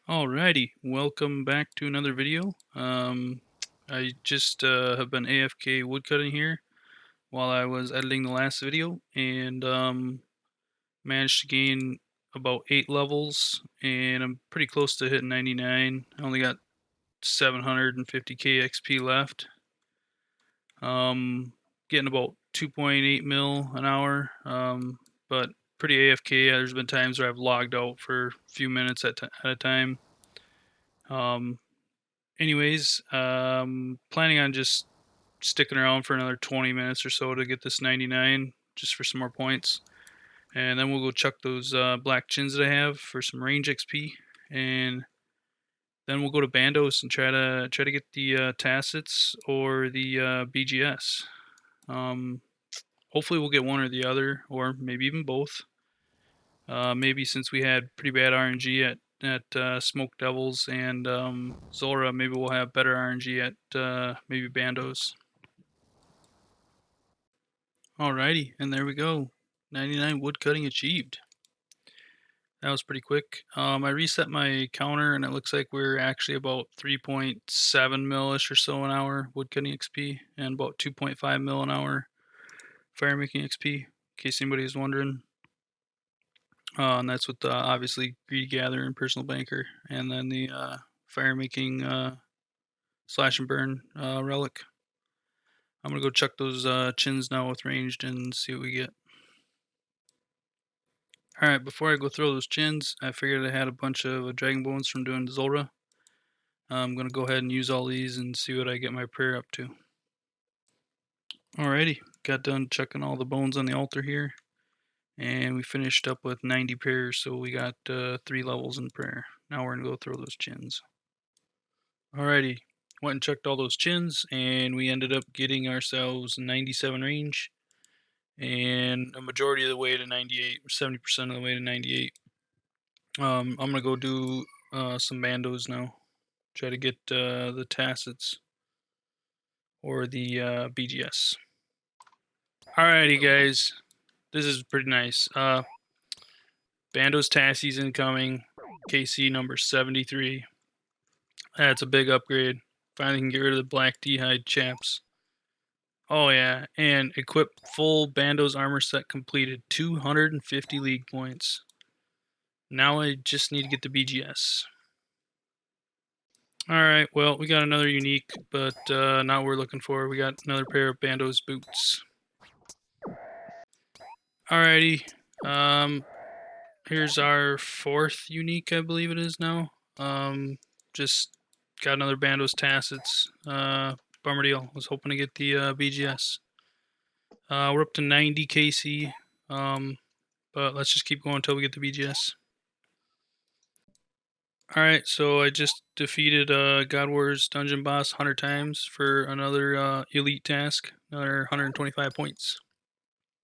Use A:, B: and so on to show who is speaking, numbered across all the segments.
A: Alrighty, welcome back to another video. I just have been AFK woodcutting here while I was editing the last video, and managed to gain about 8 levels, and I'm pretty close to hitting 99. I only got 750k XP left. Getting about 2.8 mil an hour, but pretty AFK. There's been times where I've logged out for a few minutes at a time. Anyways, planning on just sticking around for another 20 minutes or so to get this 99, just for some more points. And then we'll go chuck those black chins that I have for some range XP. And then we'll go to Bandos and try to get the Tacits or the BGS. Hopefully we'll get one or the other, or maybe even both. Maybe since we had pretty bad RNG at Smoke Devils and Zora, maybe we'll have better RNG at maybe Bandos. Alrighty, and there we go. 99 wood cutting achieved. That was pretty quick. I reset my counter and it looks like we're actually about 3.7 mil-ish or so an hour wood cutting XP and about 2.5 mil an hour fire making XP, in case anybody is wondering. And that's with obviously Greedy Gather and Personal Banker, and then the fire making slash and burn relic. I'm gonna go check those chins now with ranged and see what we get. Alright, before I go throw those chins, I figured I had a bunch of dragon bones from doing Zora. I'm gonna go ahead and use all these and see what I get my prayer up to. Alrighty, got done checking all the bones on the altar here, and we finished up with 90 pairs, so we got 3 levels in prayer. Now we're gonna go throw those chins. Alrighty, went and checked all those chins, and we ended up getting ourselves 97 range and a majority of the way to 98, or 70% of the way to 98. I'm gonna go do some Bandos now. Try to get the Tacits or the BGS. Alrighty, guys, this is pretty nice. Bandos Tassies incoming, KC number 73. That's a big upgrade. Finally can get rid of the black D-hide chaps. Oh yeah, and equip full Bandos armor set completed. 250 league points. Now I just need to get the BGS. Alright, well, we got another unique, but not what we're looking for. We got another pair of Bandos boots. Alrighty, here's our 4th unique, I believe it is now. Just got another Bandos Tacits. Bummer deal. Was hoping to get the BGS. We're up to 90 KC, but let's just keep going until we get the BGS. Alright, so I just defeated God War's dungeon boss 100 times for another elite task, another 125 points.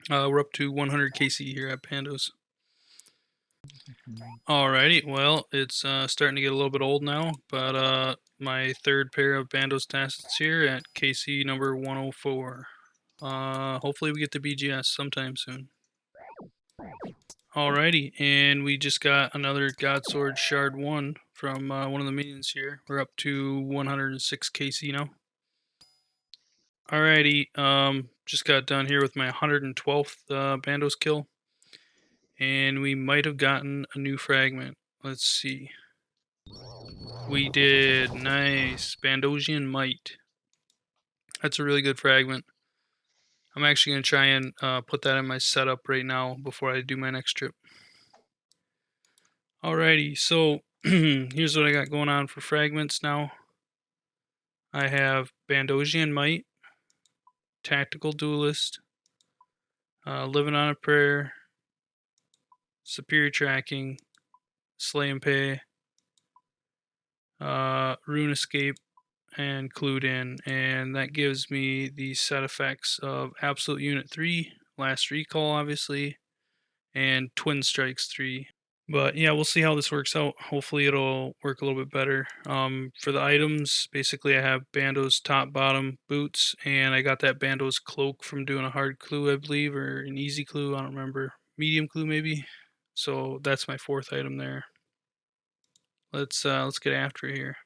A: We're up to 100 KC here at Bandos. Alrighty, well, it's starting to get a little bit old now, but my 3rd pair of Bandos Tacits here at KC number 104. Hopefully we get the BGS sometime soon. Alrighty, and we just got another Godsword Shard 1 from one of the minions here. We're up to 106 KC now. Alrighty, just got done here with my 112th Bandos kill. And we might have gotten a new fragment. Let's see. We did. Nice. Bandosian Might. That's a really good fragment. I'm actually going to try and put that in my setup right now before I do my next trip. Alrighty, so here's what I got going on for fragments now. I have Bandosian Might, Tactical Duelist, Living on a Prayer, Superior Tracking, Slay and Pay, Rune Escape, and Clued In, and that gives me the set effects of Absolute Unit 3, Last Recall obviously, and Twin Strikes 3. But yeah, we'll see how this works out. Hopefully it'll work a little bit better. For the items, basically I have Bandos top bottom boots, and I got that Bandos cloak from doing a hard clue, I believe, or an easy clue, I don't remember. Medium clue maybe. So that's my 4th item there. Let's get after it here.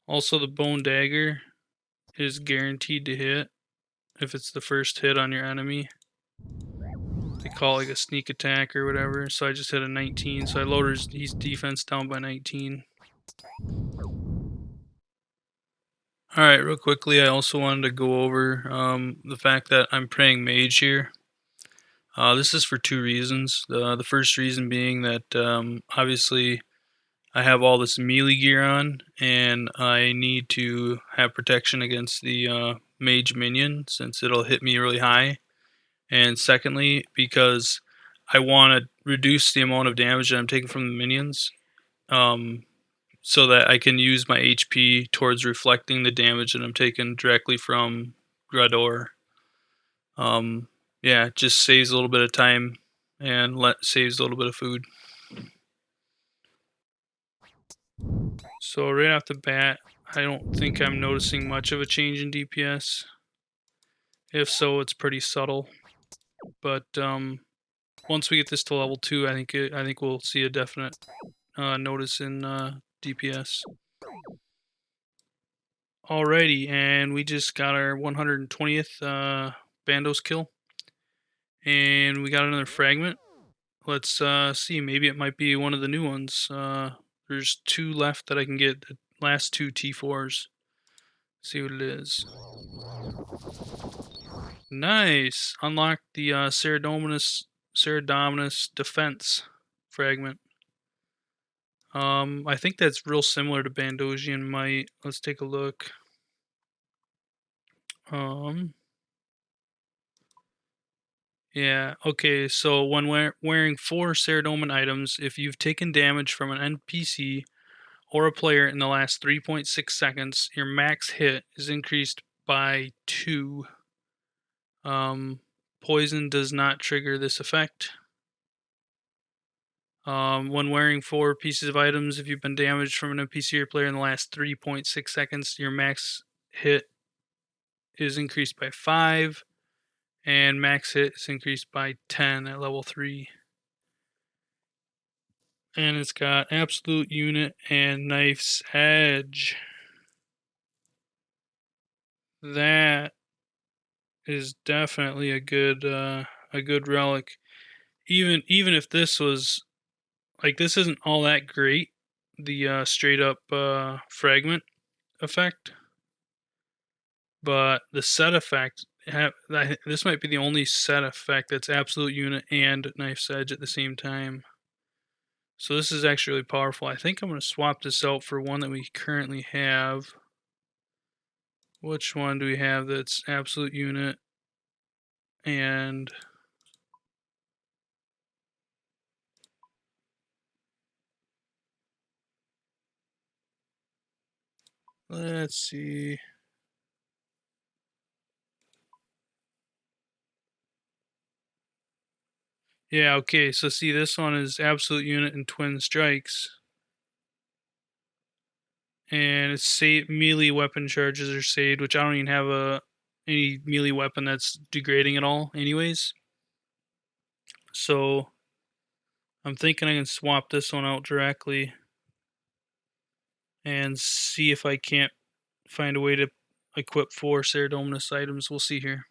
A: Also, the bone dagger is guaranteed to hit if it's the first hit on your enemy. They call it like a sneak attack or whatever. So I just hit a 19. So I lowered his defense down by 19. All right, real quickly, I also wanted to go over the fact that I'm praying mage here. This is for two reasons. The first reason being that obviously I have all this melee gear on, and I need to have protection against the mage minion since it'll hit me really high. And secondly, because I want to reduce the amount of damage that I'm taking from the minions, so that I can use my HP towards reflecting the damage that I'm taking directly from Grador. Yeah, it just saves a little bit of time and saves a little bit of food. So right off the bat, I don't think I'm noticing much of a change in DPS. If so, it's pretty subtle. But once we get this to level 2, I think we'll see a definite notice in DPS. Alrighty, and we just got our 120th Bandos kill. And we got another fragment. Let's see, maybe it might be one of the new ones. There's 2 left that I can get, the last 2 T4s. See what it is. Nice! Unlock the Saradominus defense fragment. I think that's real similar to Bandosian Might. Let's take a look. Yeah, okay, so when wearing 4 Saradomin items, if you've taken damage from an NPC or a player in the last 3.6 seconds, your max hit is increased by 2. Poison does not trigger this effect. When wearing 4 pieces of items, if you've been damaged from an NPC or player in the last 3.6 seconds, your max hit is increased by 5, and max hit is increased by 10 at level 3. And it's got absolute unit and knife's edge. That is definitely a good relic. Even if this was like, this isn't all that great, the straight up fragment effect, but the set effect, this might be the only set effect that's absolute unit and knife's edge at the same time. So this is actually really powerful. I think I'm going to swap this out for one that we currently have. Which one do we have that's absolute unit and let's see. Yeah, okay, so see, this one is absolute unit and twin strikes. And it's melee weapon charges are saved, which I don't even have any melee weapon that's degrading at all anyways. So I'm thinking I can swap this one out directly and see if I can't find a way to equip 4 Saradominus items. We'll see here.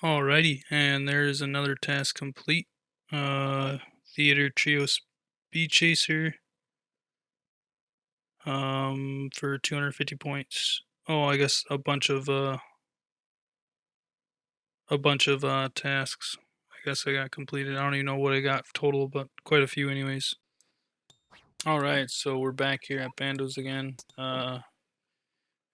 A: Alrighty, and there is another task complete. Theater Trio Speed Chaser. For 250 points. Oh, I guess a bunch of tasks. I guess I got completed. I don't even know what I got total, but quite a few anyways. Alright, so we're back here at Bandos again.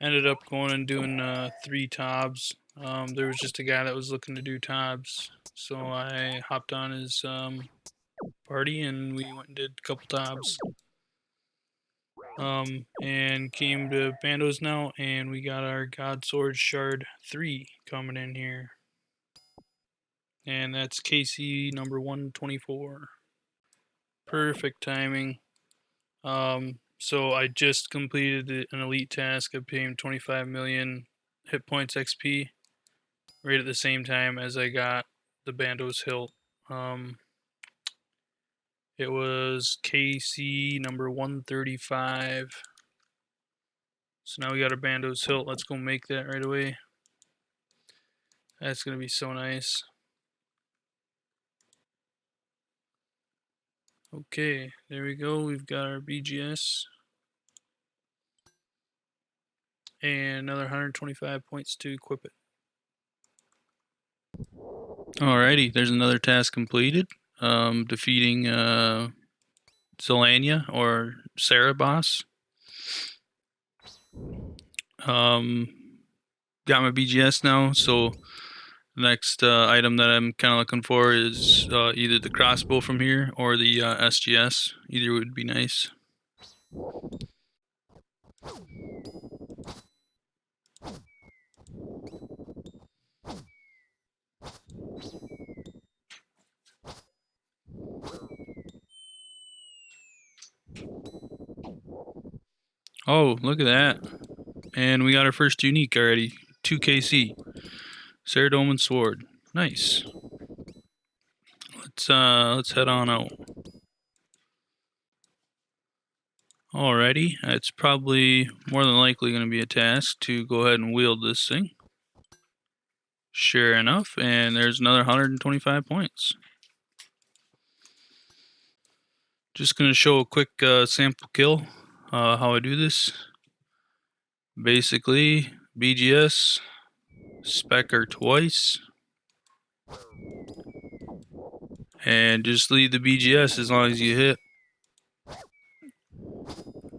A: Ended up going and doing 3 tobs. There was just a guy that was looking to do tobs, so I hopped on his party and we went and did a couple tobs. And came to Bandos now, and we got our God Sword Shard 3 coming in here. And that's KC number 124. Perfect timing. So I just completed an elite task of paying 25 million hit points XP right at the same time as I got the Bandos hilt. It was KC number 135. So now we got our Bandos hilt. Let's go make that right away. That's going to be so nice. Okay, there we go. We've got our BGS. And another 125 points to equip it. Alrighty, there's another task completed. Defeating Zelania or Sarah boss. Got my BGS now, so the next item that I'm kind of looking for is either the crossbow from here or the SGS. Either would be nice. Oh, look at that. And we got our first unique already. 2KC. Saradomin sword. Nice. Let's head on out. Alrighty, it's probably more than likely going to be a task to go ahead and wield this thing. Sure enough, and there's another 125 points. Just going to show a quick sample kill, how I do this. Basically, BGS, spec her twice, and just leave the BGS as long as you hit.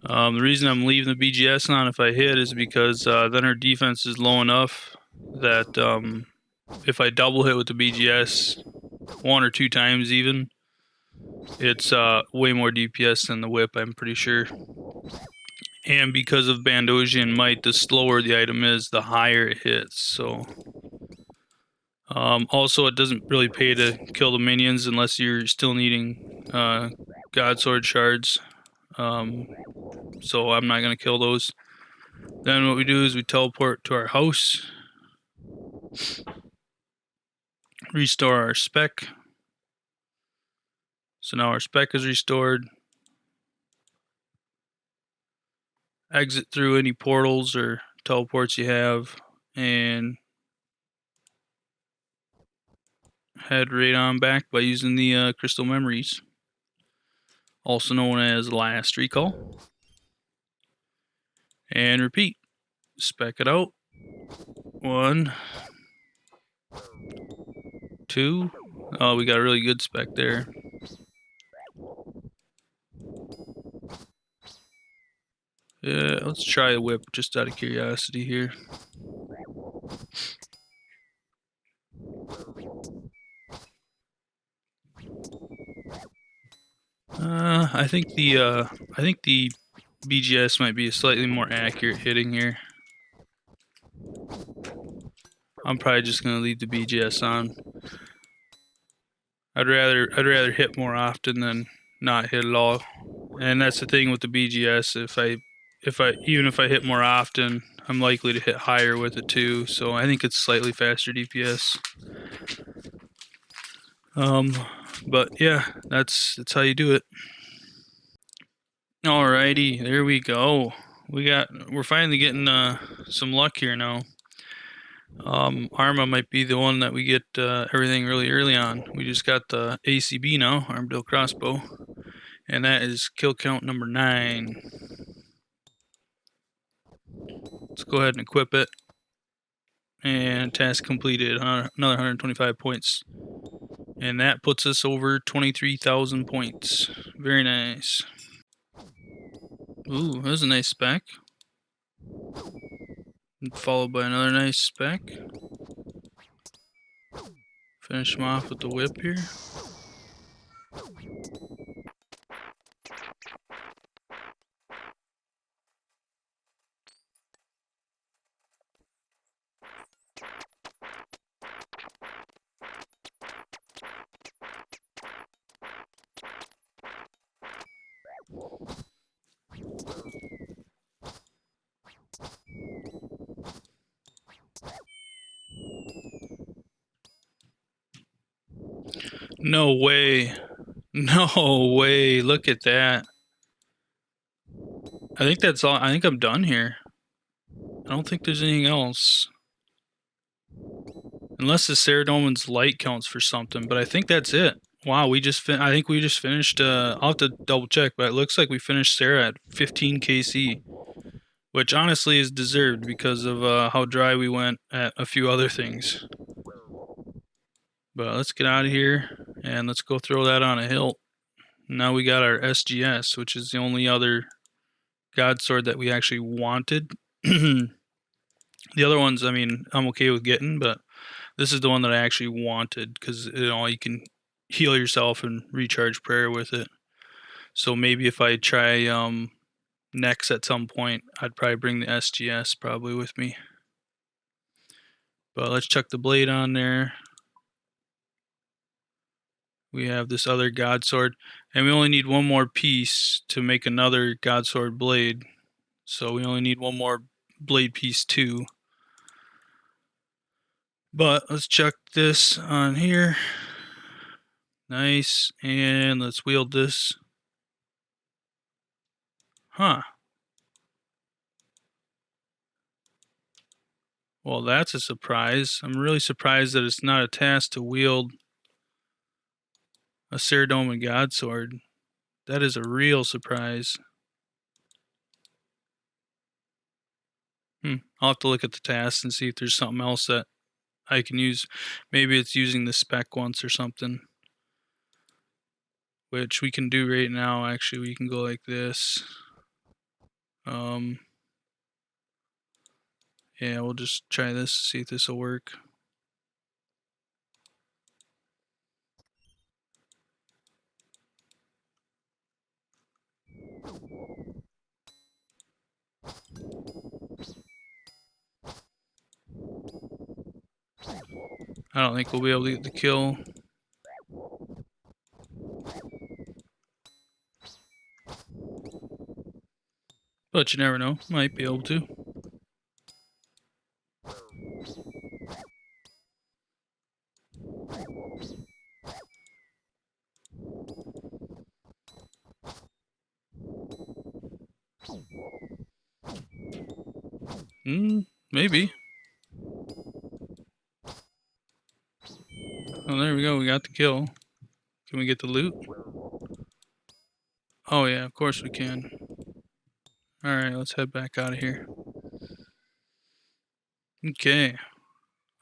A: The reason I'm leaving the BGS on if I hit is because then her defense is low enough that if I double hit with the BGS 1 or 2 times even, it's way more DPS than the whip, I'm pretty sure. And because of Bandosian Might, the slower the item is, the higher it hits. So also, it doesn't really pay to kill the minions unless you're still needing God Sword shards. So I'm not going to kill those. Then what we do is we teleport to our house, restore our spec. So now our spec is restored. Exit through any portals or teleports you have, and head right on back by using the crystal memories, also known as last recall. And repeat. Spec it out. 1, 2. Oh, we got a really good spec there. Yeah, let's try a whip just out of curiosity here. I think the BGS might be a slightly more accurate hitting here. I'm probably just gonna leave the BGS on. I'd rather hit more often than not hit at all. And that's the thing with the BGS. Even if I hit more often, I'm likely to hit higher with it too. So I think it's slightly faster DPS. But yeah, that's how you do it. Alrighty, there we go. We're finally getting some luck here now. Arma might be the one that we get everything really early on. We just got the ACB now, Armadillo Crossbow, and that is kill count number 9. Let's go ahead and equip it. And task completed, another 125 points. And that puts us over 23,000 points. Very nice. Ooh, that was a nice spec. Followed by another nice spec. Finish him off with the whip here. No way. No way, look at that. I think that's all. I think I'm done here. I don't think there's anything else. Unless the Saradomin's light counts for something, but I think that's it. Wow, I think we just finished, I'll have to double check, but it looks like we finished Sarah at 15 KC, which honestly is deserved because of how dry we went at a few other things. But let's get out of here and let's go throw that on a hilt. Now we got our SGS, which is the only other God Sword that we actually wanted. The other ones, I mean, I'm okay with getting, but this is the one that I actually wanted because you can heal yourself and recharge prayer with it. So maybe if I try next at some point, I'd probably bring the SGS probably with me. But let's chuck the blade on there. We have this other God Sword, and we only need one more piece to make another God Sword blade. So we only need one more blade piece too. But let's chuck this on here. Nice, and let's wield this. Huh. Well, that's a surprise. I'm really surprised that it's not a task to wield a Saradomin God Sword. That is a real surprise. I'll have to look at the tasks and see if there's something else that I can use. Maybe it's using the spec once or something. Which we can do right now, actually. We can go like this. Yeah, we'll just try this, see if this will work. I don't think we'll be able to get the kill. But you never know, might be able to. Maybe. Oh, there we go, we got the kill. Can we get the loot? Oh yeah, of course we can. Alright, let's head back out of here. Okay.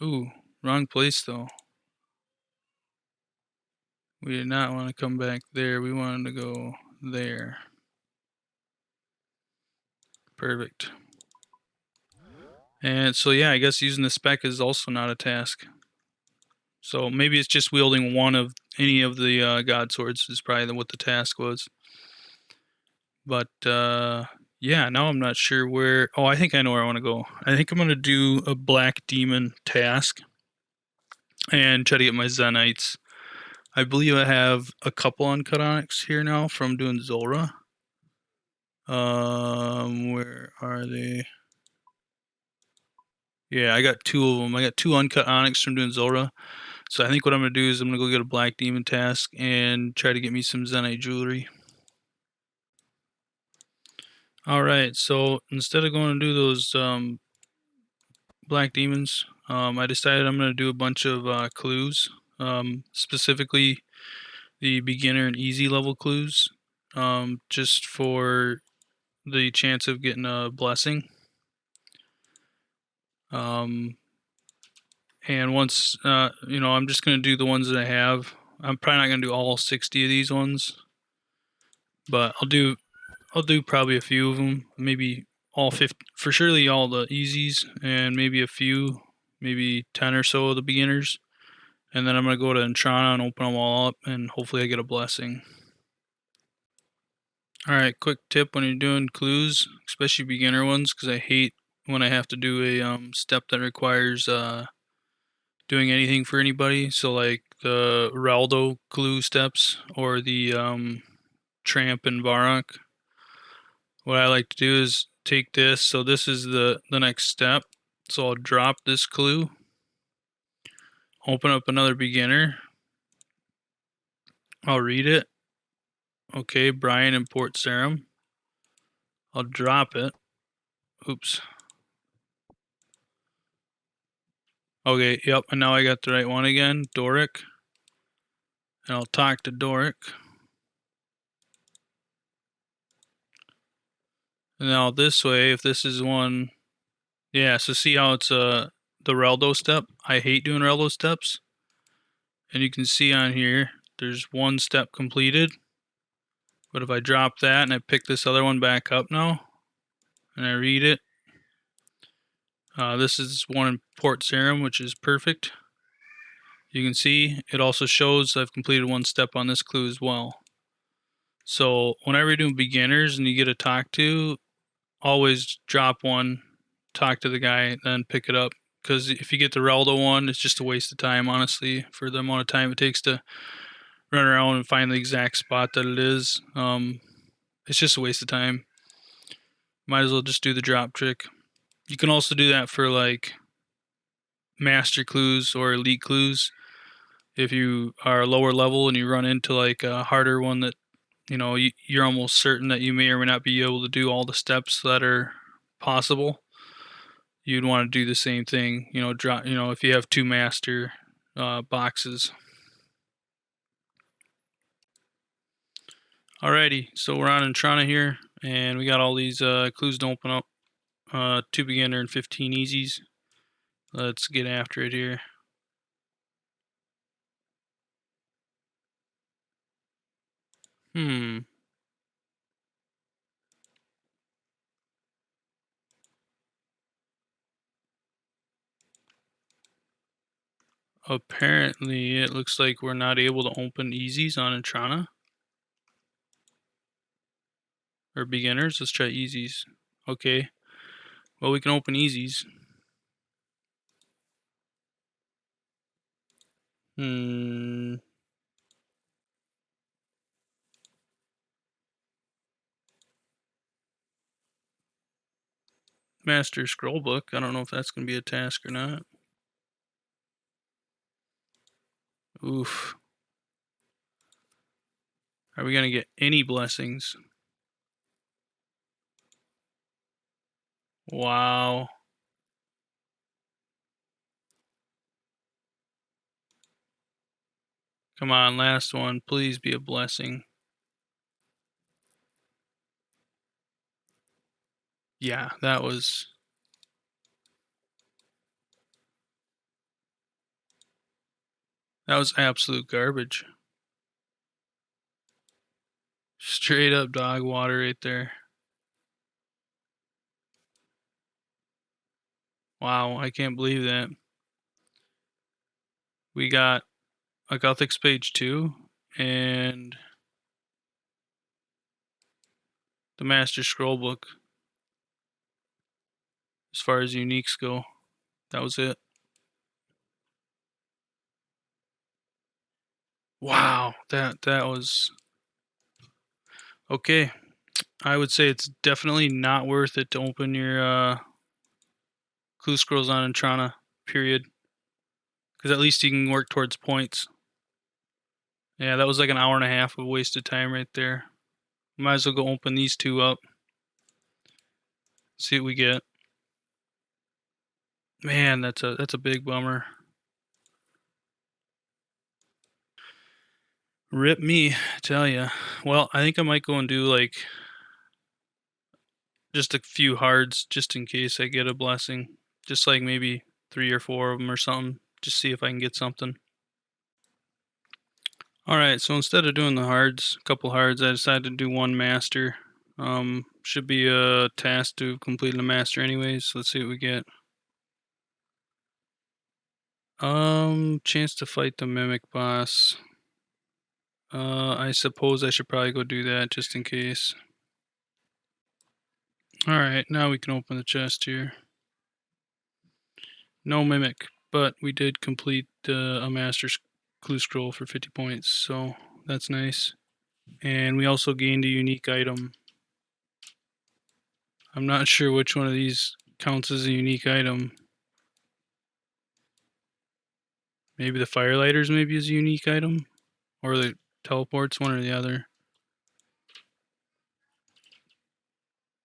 A: Ooh, wrong place though. We did not want to come back there, we wanted to go there. Perfect. And so yeah, I guess using the spec is also not a task. So maybe it's just wielding one of any of the God Swords is probably what the task was. But yeah, now I'm not sure where. Oh, I think I know where I want to go. I think I'm going to do a Black Demon task and try to get my Zenites. I believe I have a couple uncut onyx here now from doing Zora. Where are they? Yeah, I got two of them. I got two uncut onyx from doing Zora. So I think what I'm going to do is I'm going to go get a Black Demon task and try to get me some Zenite jewelry. Alright, so instead of going to do those Black Demons, I decided I'm going to do a bunch of clues. Specifically the beginner and easy level clues. Just for the chance of getting a blessing. And once, I'm just going to do the ones that I have. I'm probably not going to do all 60 of these ones, but I'll do probably a few of them, maybe all 50, for surely all the easies, and maybe a few, maybe 10 or so of the beginners. And then I'm going to go to Entrana and open them all up, and hopefully I get a blessing. Alright, quick tip when you're doing clues, especially beginner ones, because I hate when I have to do a step that requires doing anything for anybody. So like the Raldo clue steps or the Tramp and Varrock. What I like to do is take this. So this is the next step. So I'll drop this clue, open up another beginner. I'll read it, Okay, Brian and Port Sarum. I'll drop it. Oops. Okay, yep, and now I got the right one again, Doric. And I'll talk to Doric. And now this way, if this is one, yeah, so see how it's the Reldo step? I hate doing Reldo steps. And you can see on here, there's one step completed. But if I drop that and I pick this other one back up now, and I read it, this is one in Port Sarum, which is perfect. You can see it also shows I've completed one step on this clue as well. So whenever you're doing beginners and you get a talk to, always drop one, talk to the guy, then pick it up. Because if you get the Reldo one, it's just a waste of time, honestly, for the amount of time it takes to run around and find the exact spot that it is. It's just a waste of time. Might as well just do the drop trick. You can also do that for like master clues or elite clues. If you are lower level and you run into like a harder one that you're almost certain that you may or may not be able to do all the steps that are possible, you'd want to do the same thing. Drop. If you have two master boxes. Alrighty, so we're on Entrana here, and we got all these clues to open up. 2 beginner and 15 easies. Let's get after it here. Apparently, it looks like we're not able to open easies on Entrana. Or beginners. Let's try easies. Okay. Well, we can open easies. Master scroll book. I don't know if that's going to be a task or not. Oof. Are we going to get any blessings? Wow. Come on, last one. Please be a blessing. Yeah, that was absolute garbage. Straight up dog water right there. Wow, I can't believe that. We got a Gothics page 2 and the Master Scroll book. As far as uniques go, that was it. Wow, that was okay. I would say it's definitely not worth it to open your clue scrolls on Entrana, period. Because at least you can work towards points. Yeah, that was like an hour and a half of wasted time right there. Might as well go open these two up. See what we get. Man, that's a big bummer. Rip me, I tell ya. Well, I think I might go and do like just a few hards just in case I get a blessing. Just like maybe 3 or 4 of them or something. Just see if I can get something. Alright, so instead of doing the hards, a couple hards, I decided to do one master. Should be a task to complete the master anyways, so let's see what we get. Chance to fight the mimic boss. I suppose I should probably go do that just in case. Alright, now we can open the chest here. No mimic, but we did complete a master clue scroll for 50 points, so that's nice. And we also gained a unique item. I'm not sure which one of these counts as a unique item. Maybe the firelighters maybe is a unique item, or the teleports, one or the other.